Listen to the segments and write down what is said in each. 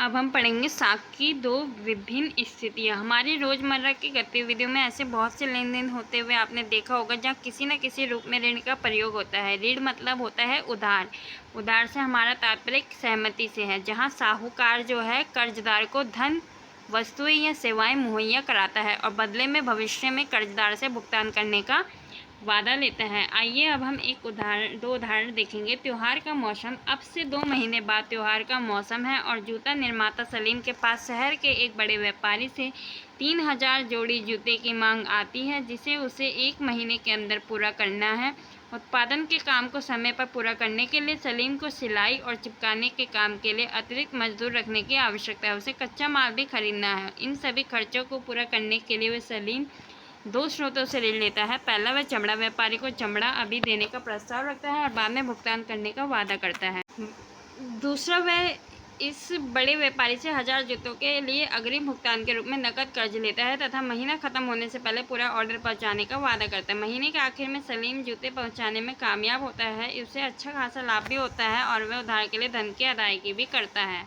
अब हम पढ़ेंगे साख की दो विभिन्न स्थितियाँ। हमारी रोज़मर्रा की गतिविधियों में ऐसे बहुत से लेन देन होते हुए आपने देखा होगा जहाँ किसी न किसी रूप में ऋण का प्रयोग होता है। ऋण मतलब होता है उधार। उधार से हमारा तात्पर्य सहमति से है, जहाँ साहूकार जो है कर्जदार को धन, वस्तुएं या सेवाएं मुहैया कराता है और बदले में भविष्य में कर्जदार से भुगतान करने का वादा लेता है। आइए अब हम दो उदाहरण देखेंगे। त्यौहार का मौसम। अब से 2 महीने बाद त्यौहार का मौसम है और जूता निर्माता सलीम के पास शहर के एक बड़े व्यापारी से 3000 जोड़ी जूते की मांग आती है, जिसे उसे 1 महीने के अंदर पूरा करना है। उत्पादन के काम को समय पर पूरा करने के लिए सलीम को सिलाई और चिपकाने के काम के लिए अतिरिक्त मजदूर रखने की आवश्यकता है। उसे कच्चा माल भी खरीदना है। इन सभी खर्चों को पूरा करने के लिए वह सलीम 2 स्रोतों से ऋण लेता है। पहला, वह चमड़ा व्यापारी को चमड़ा अभी देने का प्रस्ताव रखता है और बाद में भुगतान करने का वादा करता है। दूसरा, वह इस बड़े व्यापारी से 1000 जूतों के लिए अग्रिम भुगतान के रूप में नकद कर्ज लेता है तथा महीना खत्म होने से पहले पूरा ऑर्डर पहुंचाने का वादा करता है। महीने के आखिर में सलीम जूते पहुंचाने में कामयाब होता है। उसे अच्छा खासा लाभ भी होता है और वह उधार के लिए धन की अदायगी भी करता है।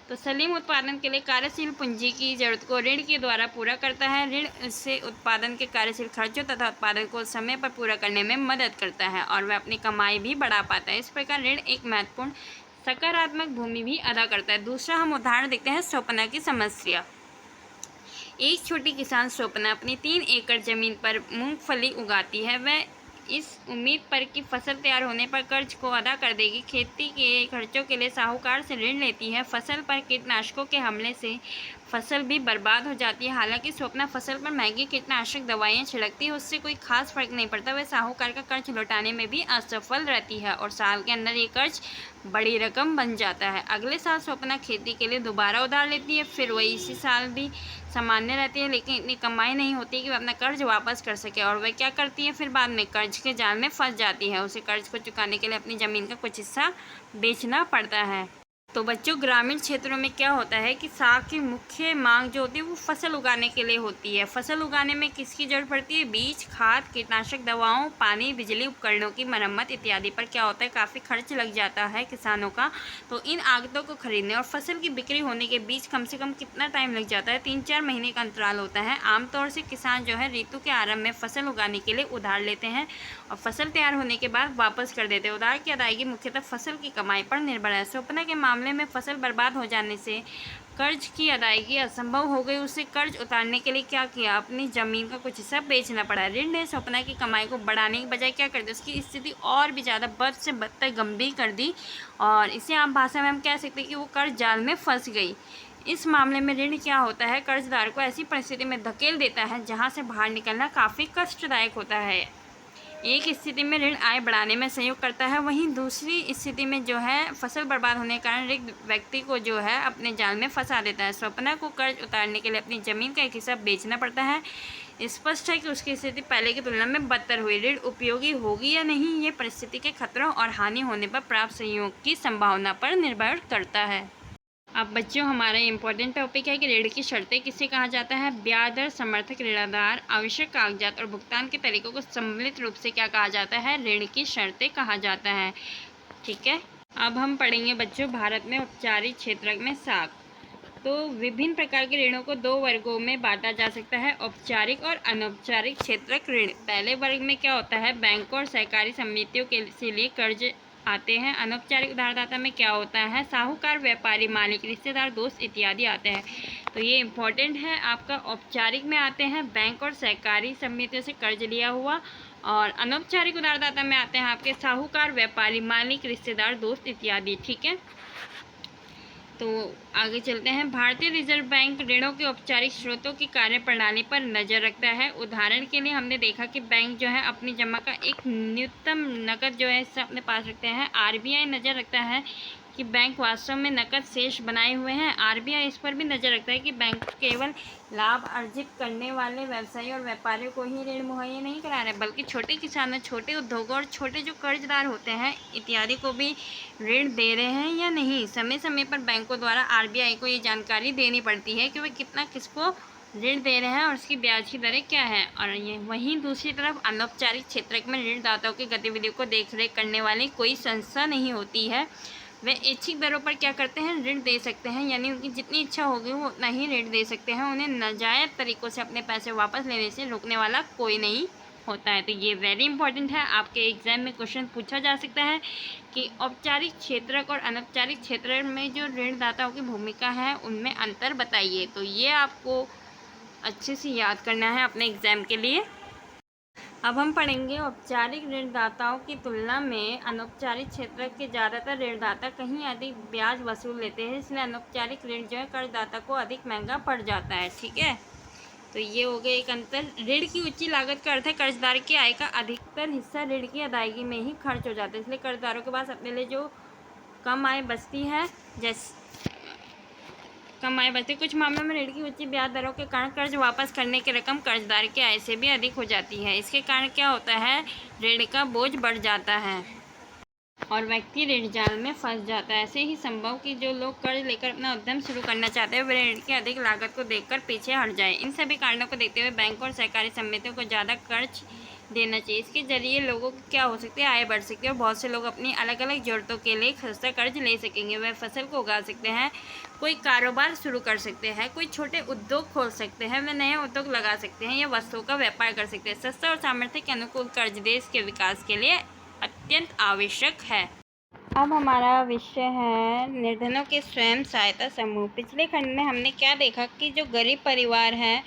तो सलीम उत्पादन के लिए कार्यशील पूंजी की जरूरत को ऋण के द्वारा पूरा करता है। ऋण से उत्पादन के कार्यशील खर्चों तथा उत्पादन को समय पर पूरा करने में मदद करता है और वह अपनी कमाई भी बढ़ा पाता है। इस प्रकार ऋण एक महत्वपूर्ण सकारात्मक भूमि भी अदा करता है। दूसरा हम उदाहरण देखते हैं स्वप्ना की समस्या। एक छोटी किसान स्वप्ना अपनी 3 एकड़ जमीन पर मूंगफली उगाती है। वह इस उम्मीद पर कि फसल तैयार होने पर कर्ज को अदा कर देगी, खेती के खर्चों के लिए साहूकार से ऋण लेती है। फसल पर कीटनाशकों के हमले से फसल भी बर्बाद हो जाती है। हालांकि स्वप्ना फसल पर महंगी कीटनाशक दवाइयाँ छिड़कती है, उससे कोई खास फर्क नहीं पड़ता। वह साहूकार का कर्ज लौटाने में भी असफल रहती है और साल के अंदर ये कर्ज बड़ी रकम बन जाता है। अगले साल स्वप्ना खेती के लिए दोबारा उधार लेती है। फिर वही इसी साल भी सामान्य रहती है, लेकिन इतनी कमाई नहीं होती कि वह अपना कर्ज वापस कर सके और वह क्या करती है, फिर बाद में कर्ज के जाल में फंस जाती है। उसे कर्ज को चुकाने के लिए अपनी ज़मीन का कुछ हिस्सा बेचना पड़ता है। तो बच्चों, ग्रामीण क्षेत्रों में क्या होता है कि साख की मुख्य मांग जो होती है वो फसल उगाने के लिए होती है। फसल उगाने में किसकी जरूरत पड़ती है? बीज, खाद, कीटनाशक दवाओं, पानी, बिजली, उपकरणों की मरम्मत इत्यादि पर क्या होता है, काफ़ी खर्च लग जाता है किसानों का। तो इन आगतों को खरीदने और फसल की बिक्री होने के बीच कम से कम कितना टाइम लग जाता है? 3-4 महीने का अंतराल होता है। आमतौर से किसान जो है ऋतु के आरंभ में फसल उगाने के लिए उधार लेते हैं और फसल तैयार होने के बाद वापस कर देते हैं। उधार की अदायगी मुख्यतः फसल की कमाई पर निर्भर है। स्वप्ना के मामले में फसल बर्बाद हो जाने से कर्ज की अदायगी असंभव हो गई। उसे कर्ज उतारने के लिए क्या किया? अपनी ज़मीन का कुछ हिस्सा बेचना पड़ा। ऋण ने स्वप्ना की कमाई को बढ़ाने की बजाय क्या कर दिया, उसकी स्थिति और भी ज़्यादा बद से बदतर गंभीर कर दी और इसे आम भाषा में हम कह सकते हैं कि वो कर्ज जाल में फंस गई। इस मामले में ऋण क्या होता है, कर्जदार को ऐसी परिस्थिति में धकेल देता है जहाँ से बाहर निकलना काफ़ी कष्टदायक होता है। एक स्थिति में ऋण आय बढ़ाने में सहयोग करता है, वहीं दूसरी स्थिति में जो है फसल बर्बाद होने के कारण ऋण व्यक्ति को जो है अपने जाल में फंसा देता है। स्वप्ना को कर्ज उतारने के लिए अपनी ज़मीन का एक हिस्सा बेचना पड़ता है। स्पष्ट है कि उसकी स्थिति पहले की तुलना में बदतर हुई। ऋण उपयोगी होगी या नहीं, ये परिस्थिति के खतरों और हानि होने पर प्राप्त सहयोग की संभावना पर निर्भर करता है। अब बच्चों, हमारा इम्पोर्टेंट टॉपिक है कि ऋण की शर्तें किसे कहा जाता है। ब्याज दर, समर्थक ऋणदार, आवश्यक कागजात और भुगतान के तरीकों को सम्मिलित रूप से क्या कहा जाता है? ऋण की शर्तें कहा जाता है। ठीक है, अब हम पढ़ेंगे बच्चों भारत में औपचारिक क्षेत्र में साख। तो विभिन्न प्रकार के ऋणों को 2 वर्गों में बांटा जा सकता है, औपचारिक और अनौपचारिक क्षेत्रक ऋण। पहले वर्ग में क्या होता है, बैंकों और सहकारी समितियों के लिए कर्ज आते हैं। अनौपचारिक उधारदाता में क्या होता है, साहूकार, व्यापारी, मालिक, रिश्तेदार, दोस्त इत्यादि आते हैं। तो ये इम्पोर्टेंट है आपका। औपचारिक में आते हैं बैंक और सहकारी समितियों से कर्ज लिया हुआ, और अनौपचारिक उधारदाता में आते हैं आपके साहूकार, व्यापारी, मालिक, रिश्तेदार, दोस्त इत्यादि। ठीक है, तो आगे चलते हैं। भारतीय रिजर्व बैंक ऋणों के औपचारिक स्रोतों की कार्यप्रणाली पर नज़र रखता है। उदाहरण के लिए हमने देखा कि बैंक जो है अपनी जमा का एक न्यूनतम नकद जो है इससे अपने पास रखते हैं। आरबीआई नज़र रखता है कि बैंक वास्तव में नकद शेष बनाए हुए हैं। आरबीआई इस पर भी नज़र रखता है कि बैंक केवल लाभ अर्जित करने वाले व्यवसायी और व्यापारियों को ही ऋण मुहैया नहीं करा रहे, बल्कि छोटे किसानों, छोटे उद्योगों और छोटे जो कर्जदार होते हैं इत्यादि को भी ऋण दे रहे हैं या नहीं। समय समय पर बैंकों द्वारा आरबीआई को ये जानकारी देनी पड़ती है कि वे कितना किसको ऋण दे रहे हैं और उसकी ब्याज की दरें क्या है। और ये वहीं दूसरी तरफ अनौपचारिक क्षेत्र में ऋणदाताओं की गतिविधियों को देखरेख करने वाली कोई संस्था नहीं होती है। वे ऐच्छिक दरों पर क्या करते हैं, ऋण दे सकते हैं, यानी उनकी जितनी इच्छा होगी वो उतना ही ऋण दे सकते हैं। उन्हें नाजायज़ तरीक़ों से अपने पैसे वापस लेने से रोकने वाला कोई नहीं होता है। तो ये वेरी इंपॉर्टेंट है, आपके एग्ज़ाम में क्वेश्चन पूछा जा सकता है कि औपचारिक क्षेत्रक और अनौपचारिक क्षेत्र में जो ऋणदाताओं की भूमिका है उनमें अंतर बताइए। तो ये आपको अच्छे से याद करना है अपने एग्ज़ाम के लिए। अब हम पढ़ेंगे औपचारिक ऋणदाताओं की तुलना में अनौपचारिक क्षेत्र के ज़्यादातर ऋणदाता कहीं अधिक ब्याज वसूल लेते हैं, इसलिए अनौपचारिक ऋण जो है कर्जदाता को अधिक महंगा पड़ जाता है। ठीक है, तो ये हो गया एक अंतर। ऋण की उच्च लागत का अर्थ है कर्जदार की आय का अधिकतर हिस्सा ऋण की अदायगी में ही खर्च हो जाता है, इसलिए कर्जदारों के पास अपने लिए जो कम आय बचती है कुछ मामलों में ऋण की उच्च ब्याज दरों के कारण कर्ज वापस करने की रकम कर्जदार की आय से भी अधिक हो जाती है। इसके कारण क्या होता है, ऋण का बोझ बढ़ जाता है और व्यक्ति ऋण जाल में फंस जाता है। ऐसे ही संभव कि जो लोग कर्ज लेकर अपना उद्यम शुरू करना चाहते हैं वे ऋण की अधिक लागत को देखकर पीछे हट जाए। इन सभी कारणों को देखते हुए बैंक और सहकारी समितियों को ज़्यादा कर्ज देना चाहिए। इसके जरिए लोगों की क्या हो सकती है, आय बढ़ सकती है और बहुत से लोग अपनी अलग अलग ज़रूरतों के लिए सस्ता कर्ज ले सकेंगे। वह फसल को उगा सकते हैं, कोई कारोबार शुरू कर सकते हैं, कोई छोटे उद्योग खोल सकते हैं, वे नए उद्योग लगा सकते हैं या वस्तुओं का व्यापार कर सकते हैं। सस्ता और सामर्थ्य के अनुकूल कर्ज देश के विकास के लिए अत्यंत आवश्यक है। अब हमारा विषय है निर्धनों के स्वयं सहायता समूह। पिछले खंड में हमने क्या देखा कि जो गरीब परिवार हैं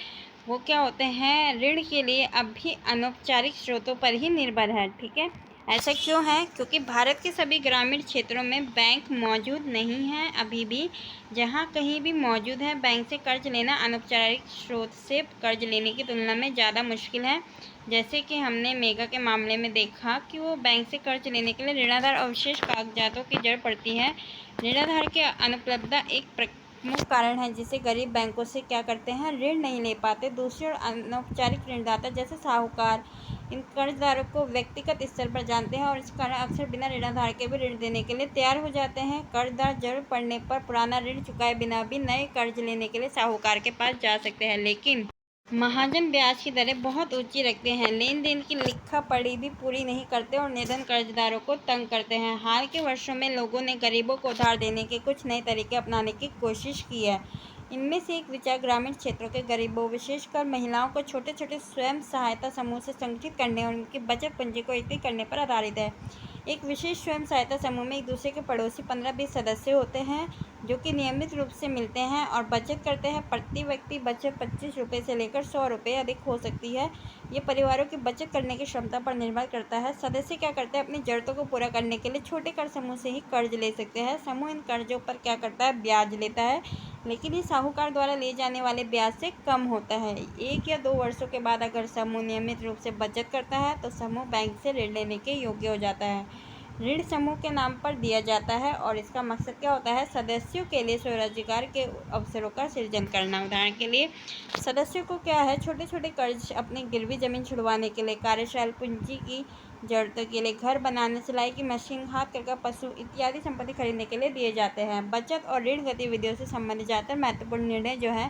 वो क्या होते हैं, ऋण के लिए अब भी अनौपचारिक स्रोतों पर ही निर्भर है। ठीक है, ऐसा क्यों है, क्योंकि भारत के सभी ग्रामीण क्षेत्रों में बैंक मौजूद नहीं हैं अभी भी। जहाँ कहीं भी मौजूद है, बैंक से कर्ज लेना अनौपचारिक स्रोत से कर्ज लेने की तुलना में ज़्यादा मुश्किल है। जैसे कि हमने मेगा के मामले में देखा कि वो बैंक से कर्ज लेने के लिए ऋणाधार और विशेष कागजातों की जरूरत पड़ती है। ऋणाधार की अनुपलब्धता एक प्रमुख कारण है जिसे गरीब बैंकों से क्या करते हैं, ऋण नहीं ले पाते। दूसरी ओर अनौपचारिक ऋणदाता जैसे साहूकार इन कर्जदारों को व्यक्तिगत स्तर पर जानते हैं और इस कारण अक्सर बिना ऋणाधार के भी ऋण देने के लिए तैयार हो जाते हैं। कर्जदार जरूरत पड़ने पर पुराना ऋण चुकाए बिना भी नए कर्ज लेने के लिए साहूकार के पास जा सकते हैं, लेकिन महाजन ब्याज की दरें बहुत ऊंची रखते हैं, लेन देन की लिखा पढ़ी भी पूरी नहीं करते और निर्धन कर्जदारों को तंग करते हैं। हाल के वर्षों में लोगों ने गरीबों को उधार देने के कुछ नए तरीके अपनाने की कोशिश की है। इनमें से एक विचार ग्रामीण क्षेत्रों के गरीबों, विशेषकर महिलाओं को छोटे छोटे स्वयं सहायता समूह से संगठित करने और उनकी बचत पूंजी को एकत्रित करने पर आधारित है। एक विशेष स्वयं सहायता समूह में एक दूसरे के पड़ोसी 15-20 सदस्य होते हैं जो कि नियमित रूप से मिलते हैं और बचत करते हैं। प्रति व्यक्ति बचत 25 रुपये से लेकर 100 रुपये अधिक हो सकती है। ये परिवारों की बचत करने की क्षमता पर निर्भर करता है। सदस्य क्या करते हैं, अपनी जरूरतों को पूरा करने के लिए छोटे कर्ज समूह से ही कर्ज ले सकते हैं। समूह इन कर्जों पर क्या करता है, ब्याज लेता है, लेकिन ये साहूकार द्वारा ले जाने वाले ब्याज से कम होता है। 1 या 2 वर्षों के बाद अगर समूह नियमित रूप से बचत करता है तो समूह बैंक से ऋण लेने के योग्य हो जाता है। ऋण समूह के नाम पर दिया जाता है और इसका मकसद क्या होता है, सदस्यों के लिए स्वरोजगार के अवसरों का सृजन करना। उदाहरण के लिए सदस्यों को क्या है, छोटे छोटे कर्ज अपनी गिरवी जमीन छुड़वाने के लिए, कार्यशील पूंजी की जरूरतों के लिए, घर बनाने, सिलाई की मशीन, हाथ करके पशु इत्यादि संपत्ति खरीदने के लिए दिए जाते हैं। बचत और ऋण गतिविधियों से संबंधित ज़्यादातर महत्वपूर्ण निर्णय जो है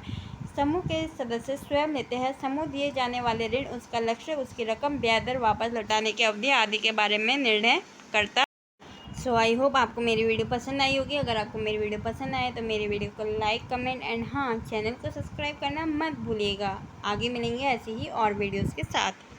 समूह के सदस्य स्वयं लेते हैं। समूह दिए जाने वाले ऋण, उसका लक्ष्य, उसकी रकम, ब्याज दर, वापस लौटाने की अवधि आदि के बारे में निर्णय करता। सो आई होप आपको मेरी वीडियो पसंद आई होगी। अगर आपको मेरी वीडियो पसंद आए तो मेरी वीडियो को लाइक, कमेंट एंड हाँ, चैनल को सब्सक्राइब करना मत भूलिएगा। आगे मिलेंगे ऐसी ही और वीडियोज़ के साथ।